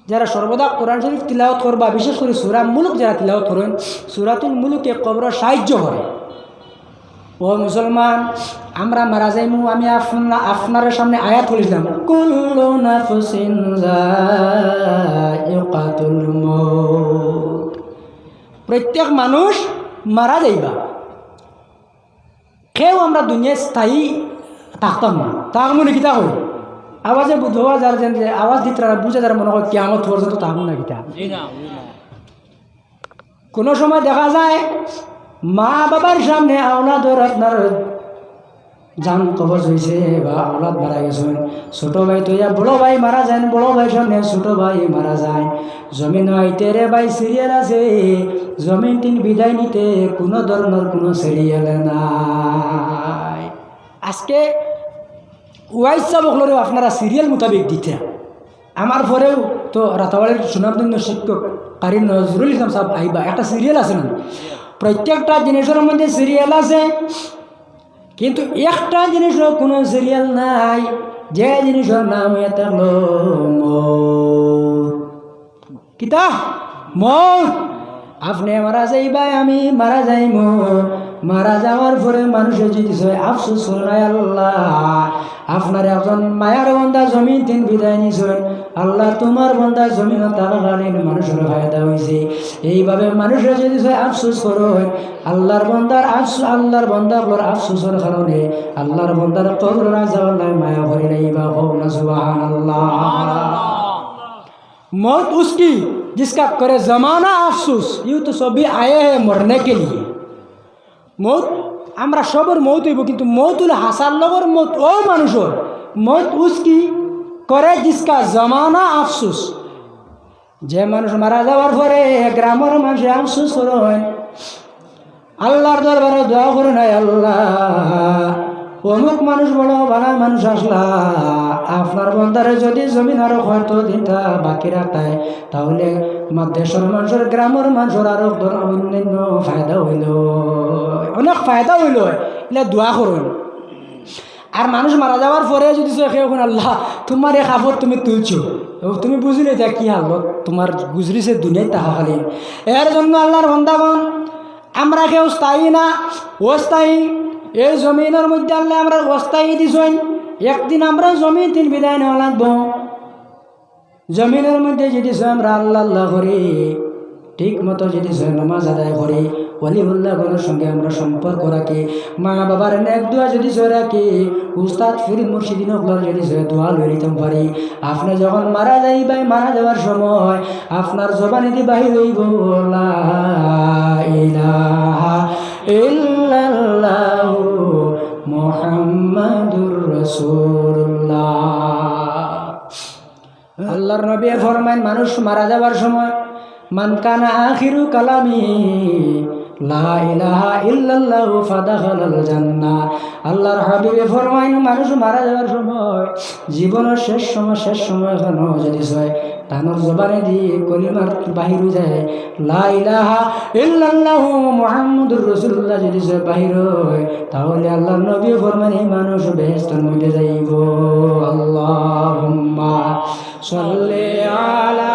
যারা সর্বদা কোরআন শরীফ তিলাওয়াত করবা, বিশেষ করে সূরা মুলুক যারা তিলাওয়াত করেন, সূরাতুল মুলুকে কবর সাহায্য করে। ও মুসলমান, আমরা মারা যাইমু, আমি আপনার সামনে আয়াত বলেছিলাম, কুল্লু নাফসিন যায়িকাতুল মউত, প্রত্যেক মানুষ মারা যাইবা। কেউ আমরা দুনিয়ায় স্থায়ী থাকতাম না। তাক মনে কিতা হয় আওয়াজে বুঝবা, যার যেন আওয়াজ দিতে বুঝে যারা মনে হয় কিয়ামত পর্যন্ত থাকবো না কিতা। কোনো সময় দেখা যায় মা বাবার সামনে আওলাদর আপনার জান কবজ হয়েছে বা আওলাদ মারা গেছেন, ছোট ভাই তো বড় ভাই মারা যায়, বড় ভাই সামনে ছোট ভাই মারা যায়, জমিন হইতে রে ভাই সিরিয়াল আছে, জমিন তিন বিদায় নিতে কোনো ধরনের কোনো সিরিয়াল নাই। আজকে ওয়াইসা বকলেও আপনারা সিরিয়াল মোতাবেক দিতে। আমার পরেও তো রাতাবাড়ির সুনামধন্য শিক্ষক কারি নজরুল ইসলাম সাহেব আইবা, একটা সিরিয়াল আছে না, প্রত্যেকটা জিনিসের মধ্যে সিরিয়াল আছে, কিন্তু একটা জিনিসের কোনো সিরিয়াল নাই, যে জিনিসের নাম এটা হলো মৌত। কিতা মৌত। আপনি মারা যাইবাই, আমি মারা যাইম, মারা যাওয়ার পরে মানুষের যদি আফসোস নাই, আল্লাহ আপনার একজন মায়ার বন্ধা জমিন তিন বিদায় নিছেন, আল্লাহ তোমার বন্ধা জমিন তাকালীন মানুষের ফায়দা হয়েছে। এইভাবে মানুষের যদি আফসোস করো, আল্লাহর বন্দার আফসোস, আল্লাহর বন্দাগুলোর আফসোসের কারণে আল্লাহর বন্দার কবর রাজাওয়াল্লাহ মায়া ভরে নাইবা। হোক না সুবহানাল্লাহ। मौत उसकी जिसका करे ज़माना अफसोस, यूँ तो सभी आए हैं मरने के लिए। मौत আমরা সবার মৌত হইব, কিন্তু মৌতুল হাসার লগর মৌত ও মানুষের মৌত উসকি করে জিসকা জমানা আফসোস। যে মানুষ মারা যাওয়ার পরে গ্রামের মানুষ আফসোস করেন, আল্লাহর দরবারে দোয়া করে নাই, আল্লাহ অমুক মানুষ বড় ভালো মানুষ আসলা, আপনার বন্দারে যদি জমিন আরো হয়তো দিনটা বাকি রাখায়, তাহলে দেশের মানুষের গ্রামের মানুষের আরো অন্যান্য ফায়দা হইল, অনেক ফায়দা হইল, এগুলো দোয়া করুন। আর মানুষ মারা যাওয়ার পরে যদি এখন আল্লাহ তোমার এক আপদ তুমি তুলছো, তুমি বুঝলে যা কি হালত তোমার গুজরিছে দুনিয়ায় তাহা খালি। এর জন্য আল্লাহর বন্দাগণ, আমরা কেউ স্থায়ী না, অস্থায়ী। এই জমিনের মধ্যে আল্লাহ আমরা অস্থায়ী দিছেন, একদিন আমরা জমিন তিন বিদায় নেওয়া লাগবো। জমিনের মধ্যে যদি আমরা আল্লাহ আল্লাহ করি, ঠিক মতো যদি নামাজ আদায় করি, ওলিউল্লাহর সঙ্গে আমরা সম্পর্ক রাখি, মা বাবার নেক দোয়া যদি রাখি, উস্তাদ ফির মুর্শিদিন ওগুলোর যদি দোয়া লই নিতে পারি, আপনি যখন মারা যাইবাই, মারা যাওয়ার সময় আপনার জবানে দি বাহির হইব লা ইলাহা ইল্লাল্লাহু মুহাম্মাদুর রাসূলুল্লাহ। আল্লাহর নবী ফরমান, মানুষ মারা যাওয়ার সময় মান কানা আখিরু কালামি লা ইলাহা ইল্লাল্লাহু ফাদাখালাল জান্নাহ। আল্লাহর হাবিবে ফরমায়, মানুষ মারা যাওয়ার সময় জীবনের শেষ সময় কেন যদি হয় তানোর জবানে দিয়ে কলিমার বাহির হয়ে যায় লা ইলাহা ইল্লাল্লাহু মুহাম্মাদুর রাসূলুল্লাহ যদি বাহির হয়, তাহলে আল্লাহর নবী ফরমান এই মানুষ বেহেশতের মধ্যে যাইব। আল্লাহুম্মা সাল্লি আলা